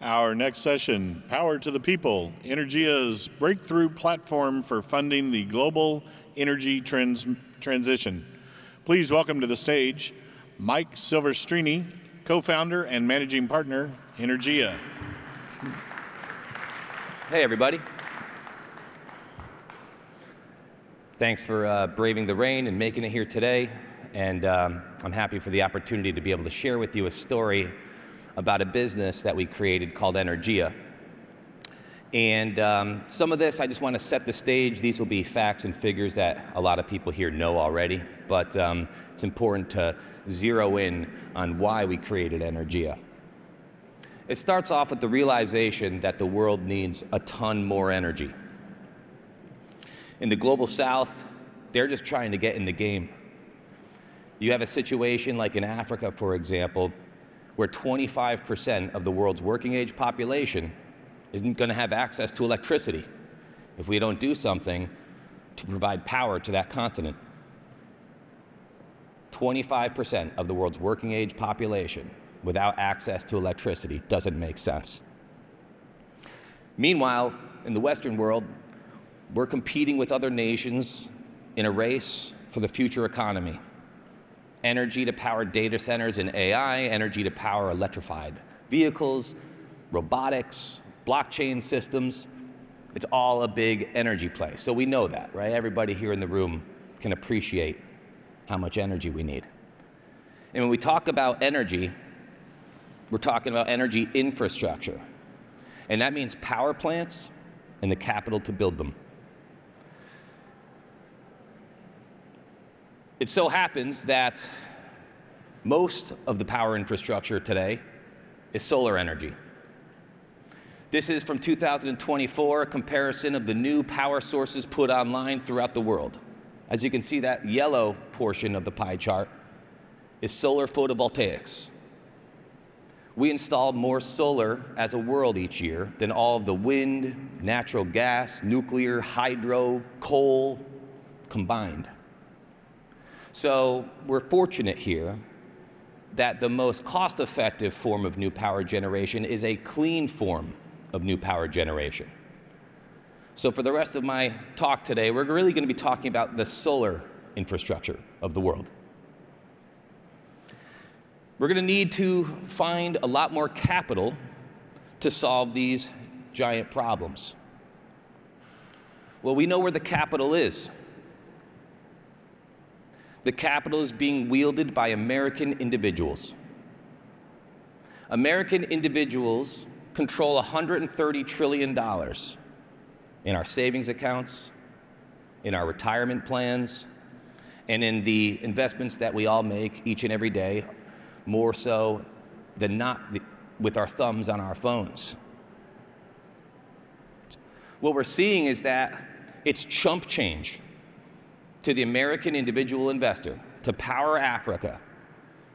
Our next session, Power to the People, Energea's breakthrough platform for funding the global energy transition. Please welcome to the stage Mike Silvestrini, co-founder and managing partner, Energea. Hey, everybody. Thanks for braving the rain and making it here today. And I'm happy for the opportunity to be able to share with you a story about a business that we created called Energea. And some of this, I just want to set the stage. These will be facts and figures that a lot of people here know already, but it's important to zero in on why we created Energea. It starts off with the realization that the world needs a ton more energy. In the global south, they're just trying to get in the game. You have a situation like in Africa, for example, where 25% of the world's working age population isn't going to have access to electricity if we don't do something to provide power to that continent. 25% of the world's working age population without access to electricity doesn't make sense. Meanwhile, in the Western world, we're competing with other nations in a race for the future economy. Energy to power data centers and AI, energy to power electrified vehicles, robotics, blockchain systems. It's all a big energy play. So we know that, right? Everybody here in the room can appreciate how much energy we need. And when we talk about energy, we're talking about energy infrastructure. And that means power plants and the capital to build them. It so happens that most of the power infrastructure today is solar energy. This is from 2024, a comparison of the new power sources put online throughout the world. As you can see, that yellow portion of the pie chart is solar photovoltaics. We install more solar as a world each year than all of the wind, natural gas, nuclear, hydro, coal combined. So we're fortunate here that the most cost-effective form of new power generation is a clean form of new power generation. So for the rest of my talk today, we're really going to be talking about the solar infrastructure of the world. We're going to need to find a lot more capital to solve these giant problems. Well, we know where the capital is. The capital is being wielded by American individuals. American individuals control $130 trillion in our savings accounts, in our retirement plans, and in the investments that we all make each and every day, more so than not with our thumbs on our phones. What we're seeing is that it's chump change to the American individual investor to power Africa,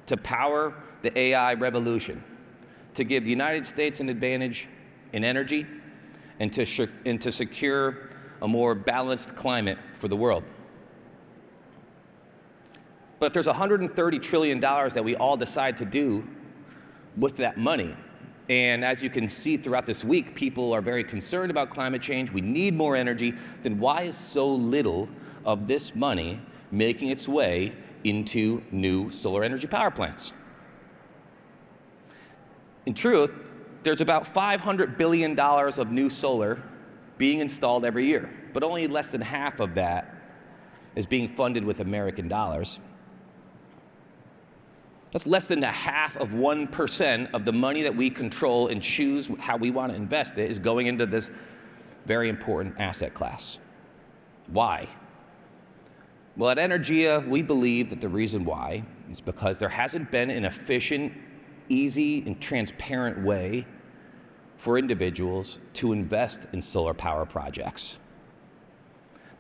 to power the AI revolution, to give the United States an advantage in energy, and to secure a more balanced climate for the world. But if there's $130 trillion that we all decide to do with that money, and as you can see throughout this week, people are very concerned about climate change, we need more energy, then why is so little of this money making its way into new solar energy power plants? In truth, there's about $500 billion of new solar being installed every year, but only less than half of that is being funded with American dollars. That's less than a half of 1% of the money that we control and choose how we want to invest it is going into this very important asset class. Why? Well, at Energea, we believe that the reason why is because there hasn't been an efficient, easy, and transparent way for individuals to invest in solar power projects.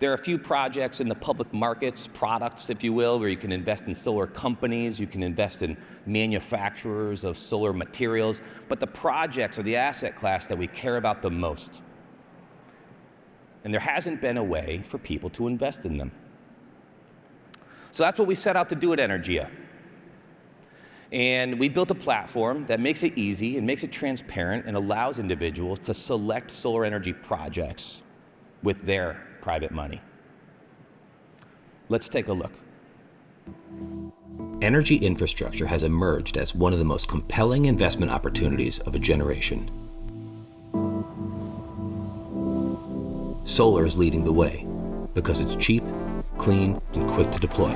There are a few projects in the public markets, products, if you will, where you can invest in solar companies, you can invest in manufacturers of solar materials, but the projects are the asset class that we care about the most. And there hasn't been a way for people to invest in them. So that's what we set out to do at Energea. And we built a platform that makes it easy and makes it transparent and allows individuals to select solar energy projects with their private money. Let's take a look. Energy infrastructure has emerged as one of the most compelling investment opportunities of a generation. Solar is leading the way because it's cheap, clean, and quick to deploy.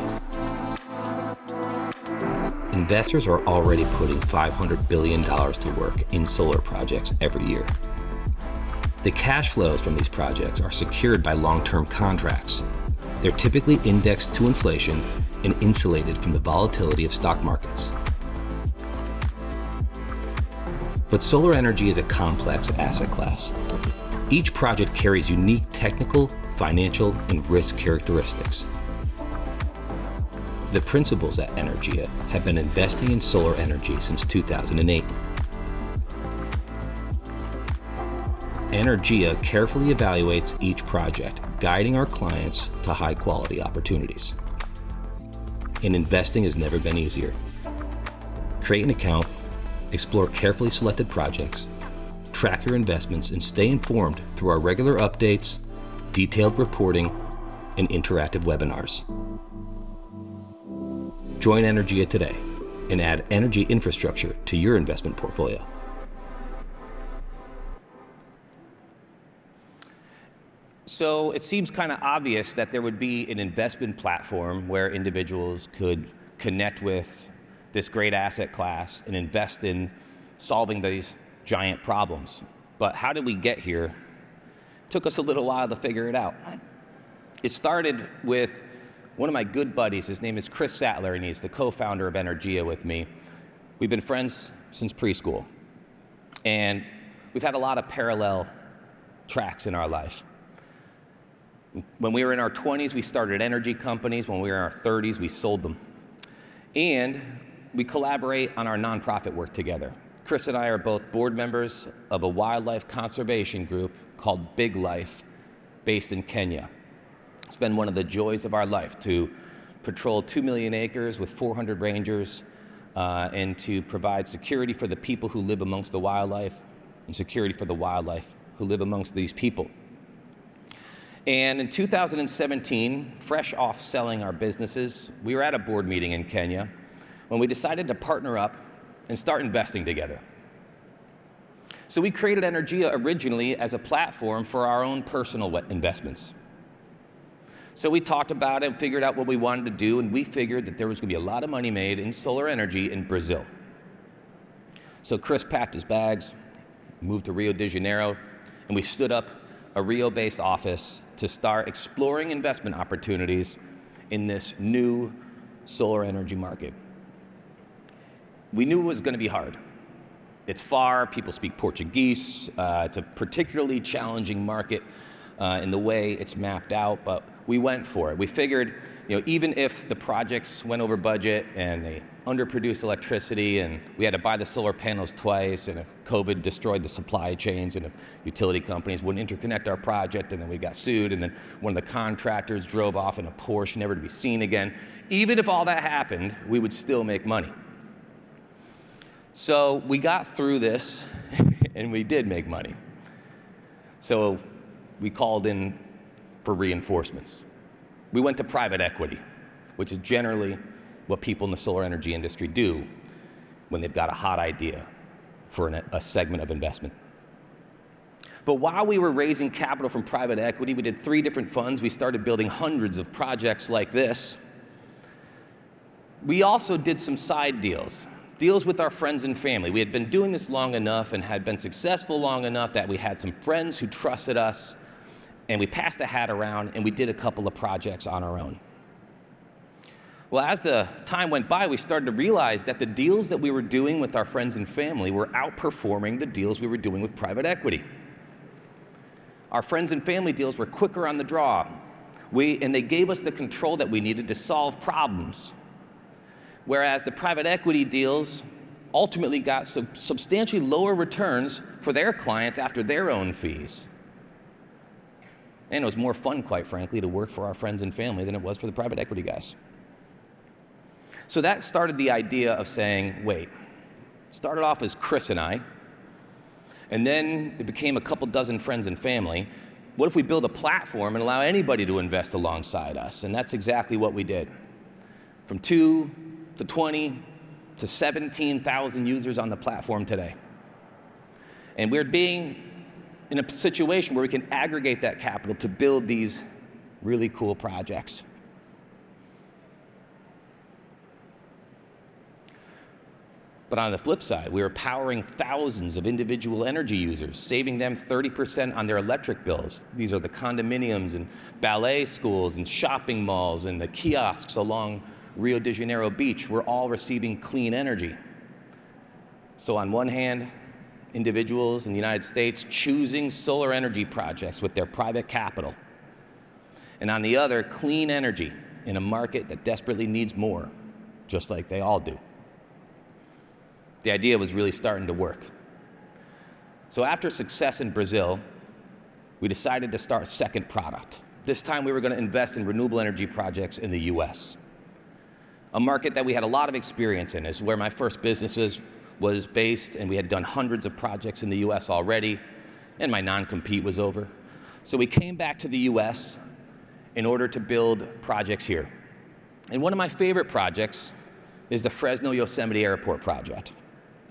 Investors are already putting $500 billion to work in solar projects every year. The cash flows from these projects are secured by long-term contracts. They're typically indexed to inflation and insulated from the volatility of stock markets. But solar energy is a complex asset class. Each project carries unique technical, financial, and risk characteristics. The principals at Energea have been investing in solar energy since 2008. Energea carefully evaluates each project, guiding our clients to high-quality opportunities. And investing has never been easier. Create an account, explore carefully selected projects, track your investments, and stay informed through our regular updates, detailed reporting, and interactive webinars. Join Energea today and add energy infrastructure to your investment portfolio. So it seems kind of obvious that there would be an investment platform where individuals could connect with this great asset class and invest in solving these giant problems. But how did we get here? It took us a little while to figure it out. It started with one of my good buddies. His name is Chris Sattler, and he's the co-founder of Energea with me. We've been friends since preschool, and we've had a lot of parallel tracks in our life. When we were in our 20s, we started energy companies. When we were in our 30s, we sold them. And we collaborate on our nonprofit work together. Chris and I are both board members of a wildlife conservation group called Big Life, based in Kenya. It's been one of the joys of our life to patrol 2 million acres with 400 rangers and to provide security for the people who live amongst the wildlife and security for the wildlife who live amongst these people. And in 2017, fresh off selling our businesses, we were at a board meeting in Kenya when we decided to partner up and start investing together. So we created Energea originally as a platform for our own personal investments. So we talked about it and figured out what we wanted to do, and we figured that there was going to be a lot of money made in solar energy in Brazil. So Chris packed his bags, moved to Rio de Janeiro, and we stood up a Rio-based office to start exploring investment opportunities in this new solar energy market. We knew it was going to be hard. It's far, people speak Portuguese, it's a particularly challenging market in the way it's mapped out, but we went for it. We figured, even if the projects went over budget and they underproduced electricity and we had to buy the solar panels twice, and if COVID destroyed the supply chains, and if utility companies wouldn't interconnect our project, and then we got sued, and then one of the contractors drove off in a Porsche never to be seen again, even if all that happened, we would still make money. So we got through this and we did make money. So we called in for reinforcements. We went to private equity, which is generally what people in the solar energy industry do when they've got a hot idea for a segment of investment. But while we were raising capital from private equity, we did 3 different funds. We started building hundreds of projects like this. We also did some side deals with our friends and family. We had been doing this long enough and had been successful long enough that we had some friends who trusted us, and we passed the hat around and we did a couple of projects on our own. Well, as the time went by, we started to realize that the deals that we were doing with our friends and family were outperforming the deals we were doing with private equity. Our friends and family deals were quicker on the draw, and they gave us the control that we needed to solve problems. Whereas the private equity deals ultimately got substantially lower returns for their clients after their own fees. And it was more fun, quite frankly, to work for our friends and family than it was for the private equity guys. So that started the idea of saying, wait, started off as Chris and I, and then it became a couple dozen friends and family. What if we build a platform and allow anybody to invest alongside us? And that's exactly what we did. From 2 to 20 to 17,000 users on the platform today. And we're being in a situation where we can aggregate that capital to build these really cool projects. But on the flip side, we are powering thousands of individual energy users, saving them 30% on their electric bills. These are the condominiums and ballet schools and shopping malls and the kiosks along Rio de Janeiro beach. We're all receiving clean energy. So on one hand, individuals in the United States choosing solar energy projects with their private capital. And on the other, clean energy in a market that desperately needs more, just like they all do. The idea was really starting to work. So after success in Brazil, we decided to start a second product. This time we were going to invest in renewable energy projects in the US. A market that we had a lot of experience in. Is where my first business was based, and we had done hundreds of projects in the US already, and my non-compete was over. So we came back to the US in order to build projects here. And one of my favorite projects is the Fresno Yosemite Airport project.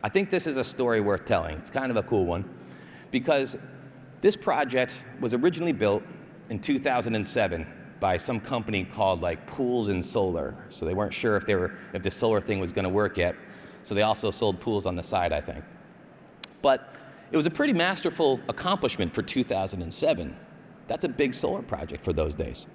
I think this is a story worth telling. It's kind of a cool one, because this project was originally built in 2007 by some company called like Pools and Solar. So they weren't sure if the solar thing was going to work yet. So they also sold pools on the side, I think. But it was a pretty masterful accomplishment for 2007. That's a big solar project for those days.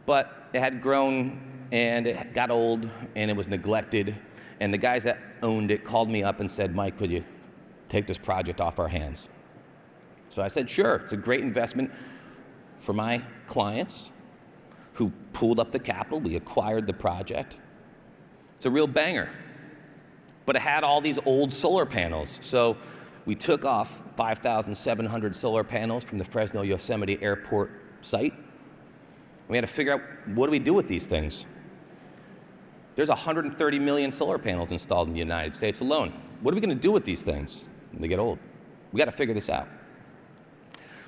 But it had grown and it got old and it was neglected. And the guys that owned it called me up and said, Mike, could you take this project off our hands? So I said, sure, it's a great investment for my clients who pooled up the capital. We acquired the project. It's a real banger. But it had all these old solar panels. So we took off 5,700 solar panels from the Fresno Yosemite Airport site. We had to figure out, what do we do with these things? There's 130 million solar panels installed in the United States alone. What are we going to do with these things when they get old? We got to figure this out.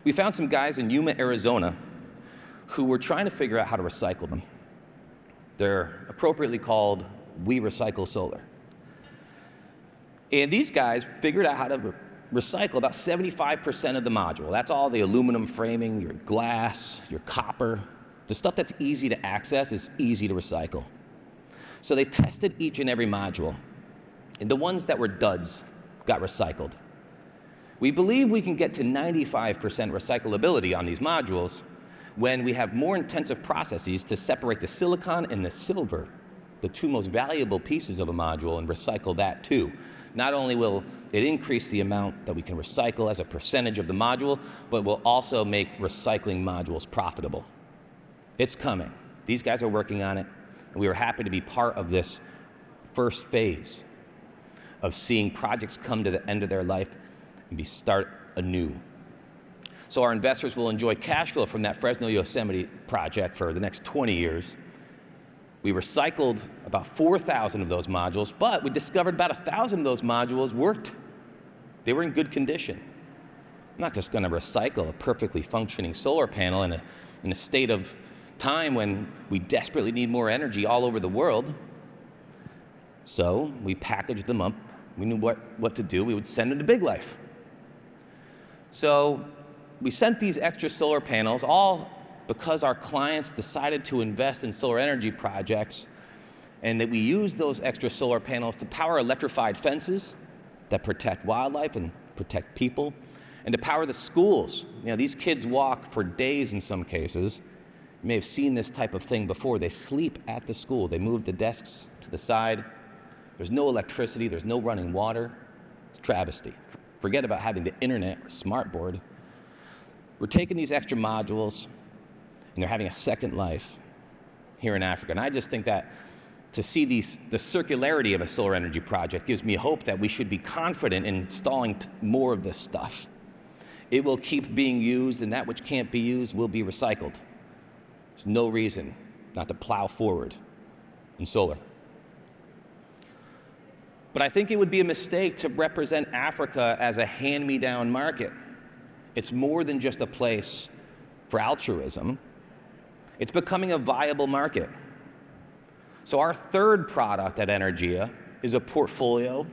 We found some guys in Yuma, Arizona, who were trying to figure out how to recycle them. They're appropriately called We Recycle Solar. And these guys figured out how to recycle about 75% of the module. That's all the aluminum framing, your glass, your copper. The stuff that's easy to access is easy to recycle. So they tested each and every module, and the ones that were duds got recycled. We believe we can get to 95% recyclability on these modules when we have more intensive processes to separate the silicon and the silver, the two most valuable pieces of a module, and recycle that too. Not only will it increase the amount that we can recycle as a percentage of the module, but will also make recycling modules profitable. It's coming. These guys are working on it, and we were happy to be part of this first phase of seeing projects come to the end of their life and start anew. So our investors will enjoy cash flow from that Fresno Yosemite project for the next 20 years. We recycled about 4,000 of those modules, but we discovered about 1,000 of those modules worked. They were in good condition. I'm not just going to recycle a perfectly functioning solar panel in a state of time when we desperately need more energy all over the world. So we packaged them up. We knew what to do. We would send them to Big Life. So we sent these extra solar panels, all because our clients decided to invest in solar energy projects, and that we used those extra solar panels to power electrified fences that protect wildlife and protect people, and to power the schools. You know, these kids walk for days in some cases. You may have seen this type of thing before. They sleep at the school. They move the desks to the side. There's no electricity. There's no running water. It's a travesty. Forget about having the internet or smartboard. We're taking these extra modules, and they're having a second life here in Africa. And I just think that to see the circularity of a solar energy project gives me hope that we should be confident in installing more of this stuff. It will keep being used, and that which can't be used will be recycled. There's no reason not to plow forward in solar. But I think it would be a mistake to represent Africa as a hand-me-down market. It's more than just a place for altruism. It's becoming a viable market. So our third product at Energea is a portfolio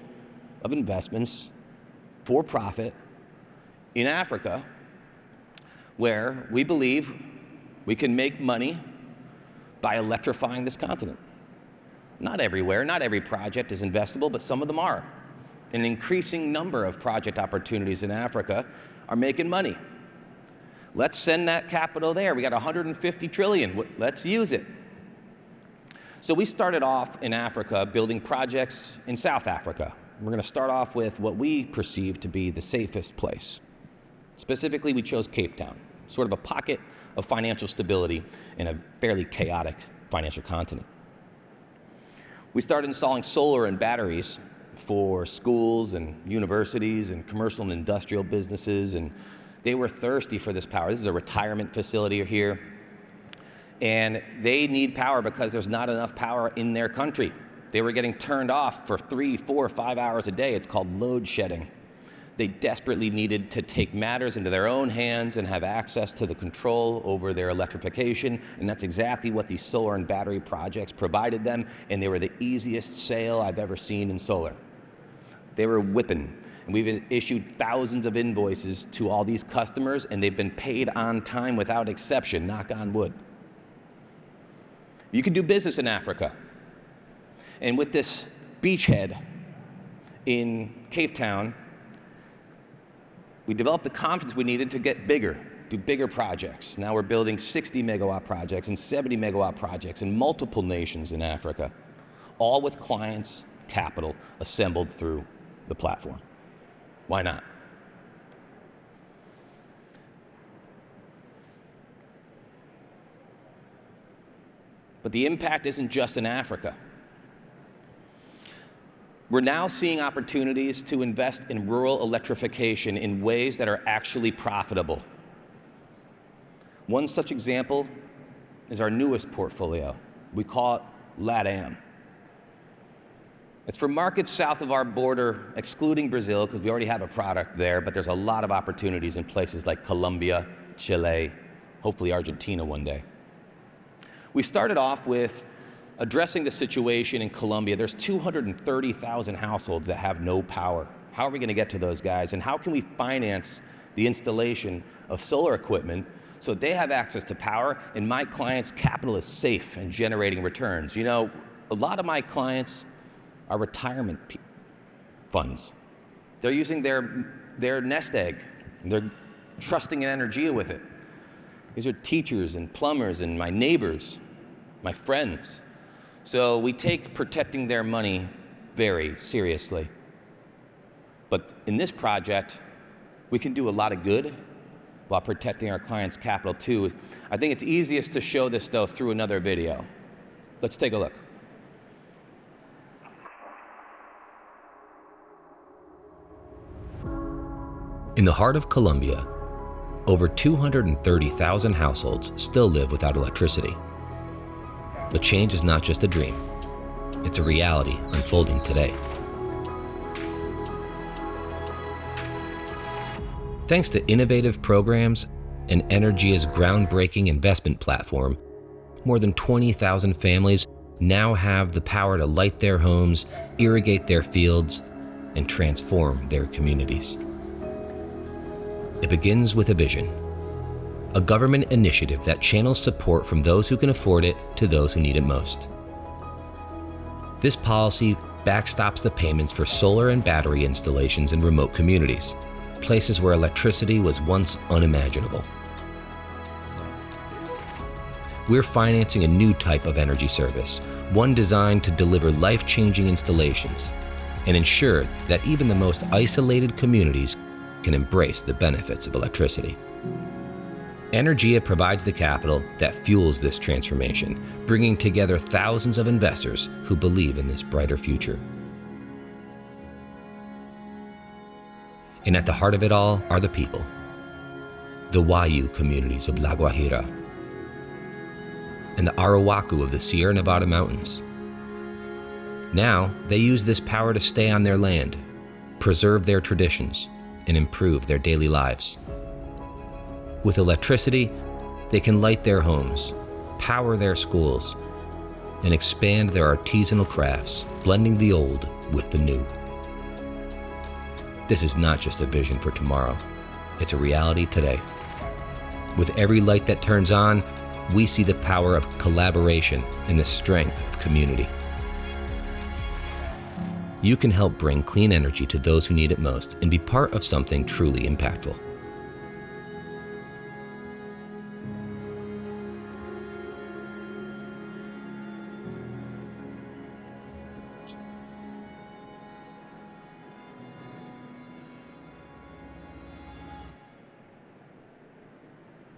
of investments for profit in Africa, where we believe we can make money by electrifying this continent. Not everywhere, not every project is investable, but some of them are. An increasing number of project opportunities in Africa are making money. Let's send that capital there. We got 150 trillion, let's use it. So we started off in Africa building projects in South Africa. We're going to start off with what we perceive to be the safest place. Specifically, we chose Cape Town, sort of a pocket of financial stability in a fairly chaotic financial continent. We started installing solar and batteries for schools and universities and commercial and industrial businesses, and they were thirsty for this power. This is a retirement facility here, and they need power because there's not enough power in their country. They were getting turned off for 3, 4, 5 hours a day. It's called load shedding. They desperately needed to take matters into their own hands and have access to the control over their electrification, and that's exactly what these solar and battery projects provided them, and they were the easiest sale I've ever seen in solar. They were whipping, and we've issued thousands of invoices to all these customers, and they've been paid on time without exception, knock on wood. You can do business in Africa. And with this beachhead in Cape Town, we developed the confidence we needed to get bigger, do bigger projects. Now we're building 60 megawatt projects and 70 megawatt projects in multiple nations in Africa, all with clients' capital assembled through the platform. Why not? But the impact isn't just in Africa. We're now seeing opportunities to invest in rural electrification in ways that are actually profitable. One such example is our newest portfolio. We call it LATAM. It's for markets south of our border, excluding Brazil, because we already have a product there, but there's a lot of opportunities in places like Colombia, Chile, hopefully Argentina one day. We started off with addressing the situation in Colombia. There's 230,000 households that have no power. How are we going to get to those guys? And how can we finance the installation of solar equipment so they have access to power and my client's capital is safe and generating returns? You know, a lot of my clients are retirement funds. They're using their nest egg, and they're trusting in Energea with it. These are teachers and plumbers and my neighbors, my friends. So we take protecting their money very seriously. But in this project, we can do a lot of good while protecting our clients' capital too. I think it's easiest to show this though through another video. Let's take a look. In the heart of Colombia, over 230,000 households still live without electricity. But change is not just a dream, it's a reality unfolding today. Thanks to innovative programs and Energea's groundbreaking investment platform, more than 20,000 families now have the power to light their homes, irrigate their fields, and transform their communities. It begins with a vision. A government initiative that channels support from those who can afford it to those who need it most. This policy backstops the payments for solar and battery installations in remote communities, places where electricity was once unimaginable. We're financing a new type of energy service, one designed to deliver life-changing installations and ensure that even the most isolated communities can embrace the benefits of electricity. Energea provides the capital that fuels this transformation, bringing together thousands of investors who believe in this brighter future. And at the heart of it all are the people, the Wayu communities of La Guajira, and the Arawaku of the Sierra Nevada mountains. Now, they use this power to stay on their land, preserve their traditions, and improve their daily lives. With electricity, they can light their homes, power their schools, and expand their artisanal crafts, blending the old with the new. This is not just a vision for tomorrow, it's a reality today. With every light that turns on, we see the power of collaboration and the strength of community. You can help bring clean energy to those who need it most and be part of something truly impactful.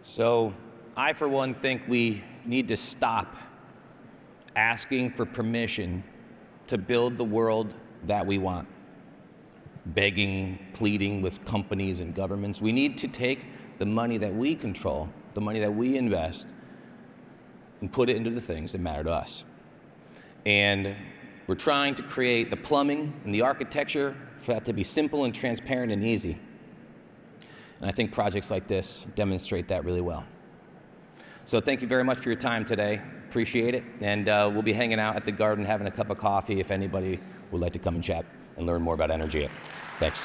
So I, for one, think we need to stop asking for permission to build the world that we want, begging, pleading with companies and governments. We need to take the money that we control, the money that we invest, and put it into the things that matter to us. And we're trying to create the plumbing and the architecture for that to be simple and transparent and easy. And I think projects like this demonstrate that really well. So thank you very much for your time today. Appreciate it. And we'll be hanging out at the garden having a cup of coffee if anybody would like to come and chat and learn more about Energea. Thanks.